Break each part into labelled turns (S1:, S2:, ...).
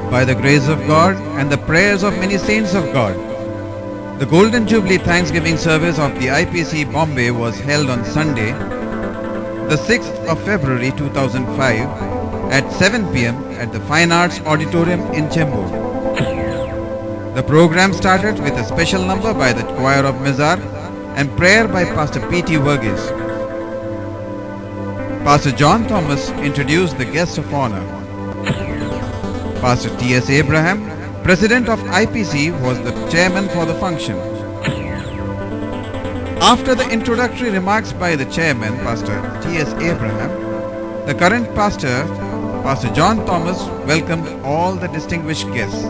S1: By the grace of God and the prayers of many saints of God, the Golden Jubilee Thanksgiving service of the IPC Bombay was held on Sunday, the 6th of February 2005 at 7 p.m. at the Fine Arts Auditorium in Chembur. The program started with a special number by the choir of Mizar and prayer by Pastor P.T. Verghese. Pastor John Thomas introduced the guest of honor. Pastor T.S. Abraham, President of IPC, was the chairman for the function. After the introductory remarks by the chairman, Pastor T.S. Abraham, the current pastor, Pastor John Thomas, welcomed all the distinguished guests.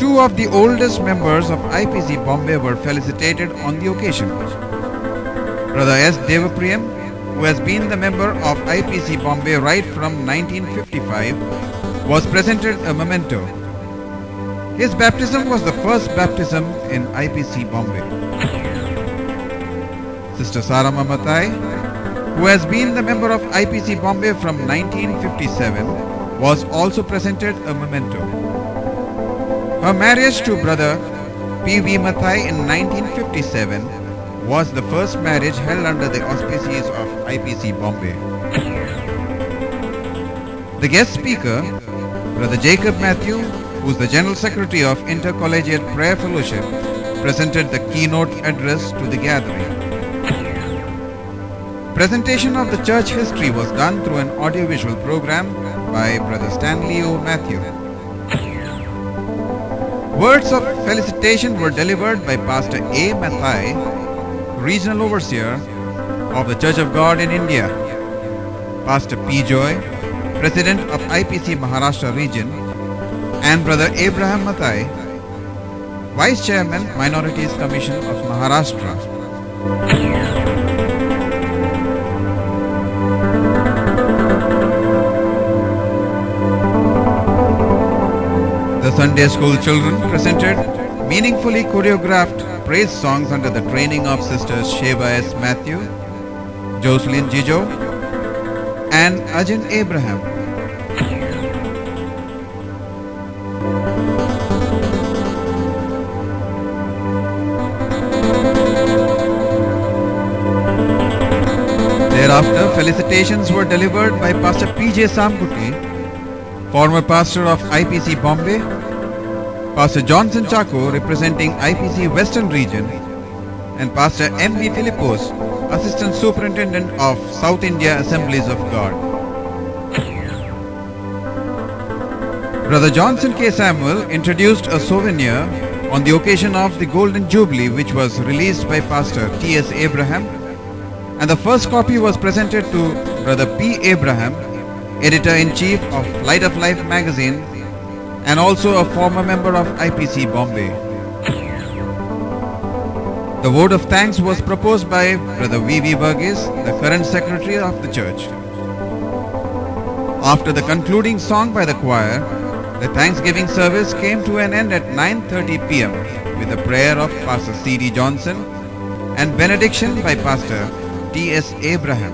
S1: Two of the oldest members of IPC Bombay were felicitated on the occasion. Brother S. Devapriyam, who has been the member of IPC Bombay right from 1955, was presented a memento. His baptism was the first baptism in IPC Bombay. Sister Sarama Matai, who has been the member of IPC Bombay from 1957, was also presented a memento. Her marriage to Brother P.V. Mathai in 1957 was the first marriage held under the auspices of IPC Bombay. The guest speaker, Brother Jacob Matthew, who is the General Secretary of Intercollegiate Prayer Fellowship, presented the keynote address to the gathering. Presentation of the church history was done through an audiovisual program by Brother Stanley O. Matthew. Words of felicitation were delivered by Pastor A. Mathai, Regional Overseer of the Church of God in India, Pastor P. Joy, President of IPC Maharashtra Region, and Brother Abraham Mathai, Vice Chairman, Minorities Commission of Maharashtra. The Sunday school children presented meaningfully choreographed praise songs under the training of Sisters Sheva S. Matthew, Jocelyn Jijo, and Ajin Abraham. Thereafter, felicitations were delivered by Pastor P.J. Samkuti, former pastor of IPC Bombay, Pastor Johnson Chako, representing IPC Western Region, and Pastor M.B. Philippos, Assistant Superintendent of South India Assemblies of God. Brother Johnson K. Samuel introduced a souvenir on the occasion of the Golden Jubilee, which was released by Pastor T.S. Abraham, and the first copy was presented to Brother P. Abraham, Editor-in-Chief of Light of Life magazine, and also a former member of IPC Bombay. The vote of thanks was proposed by Brother V.V. Verghese, the current secretary of the church. After the concluding song by the choir, the Thanksgiving service came to an end at 9:30 p.m. with a prayer of Pastor C.D. Johnson and benediction by Pastor T.S. Abraham.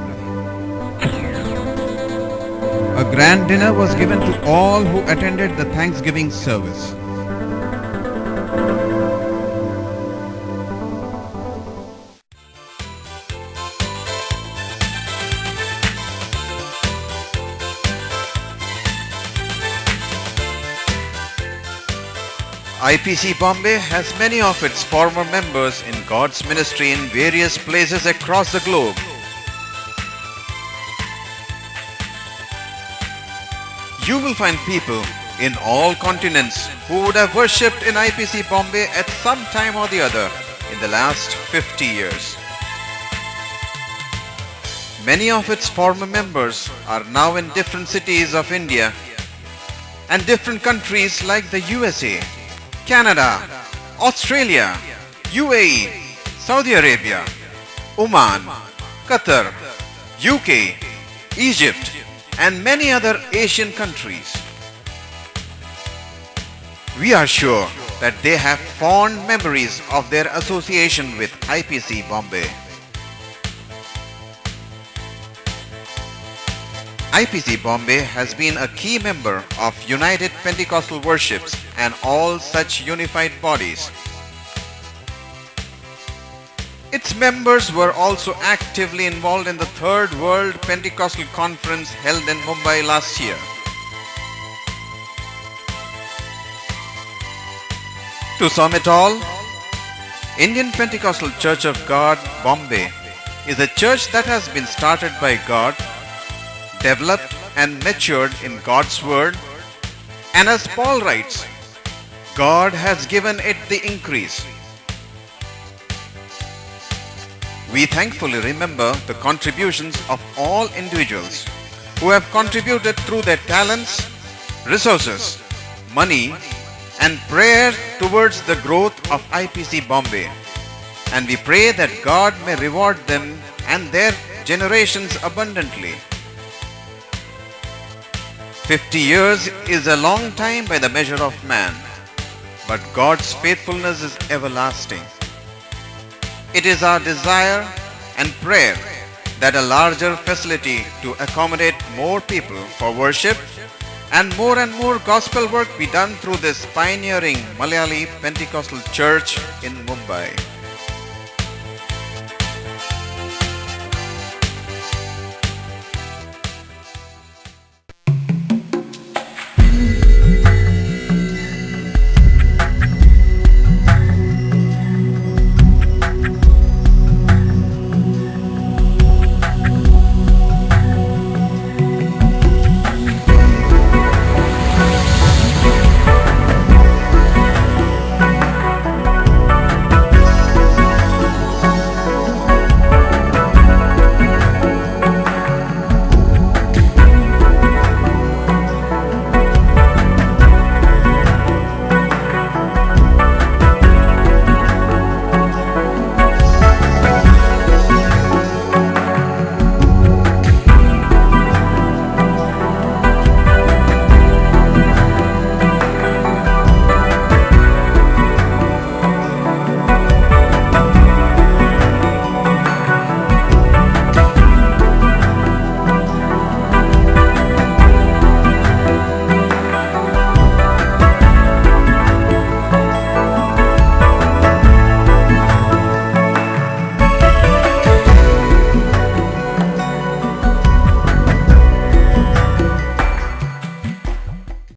S1: A grand dinner was given to all who attended the Thanksgiving service. IPC Bombay has many of its former members in God's ministry in various places across the globe. You will find people in all continents who would have worshipped in IPC Bombay at some time or the other in the last 50 years. Many of its former members are now in different cities of India and different countries like the USA, Canada, Australia, UAE, Saudi Arabia, Oman, Qatar, UK, Egypt, and many other Asian countries. We are sure that they have fond memories of their association with IPC Bombay. IPC Bombay has been a key member of United Pentecostal Worships and all such unified bodies. Its members were also actively involved in the Third World Pentecostal Conference held in Mumbai last year. To sum it all, Indian Pentecostal Church of God, Bombay, is a church that has been started by God, developed and matured in God's Word, and as Paul writes, God has given it the increase. We thankfully remember the contributions of all individuals who have contributed through their talents, resources, money, and prayer towards the growth of IPC Bombay, and we pray that God may reward them and their generations abundantly. 50 years is a long time by the measure of man, but God's faithfulness is everlasting. It is our desire and prayer that a larger facility to accommodate more people for worship and more gospel work be done through this pioneering Malayali Pentecostal church in Mumbai.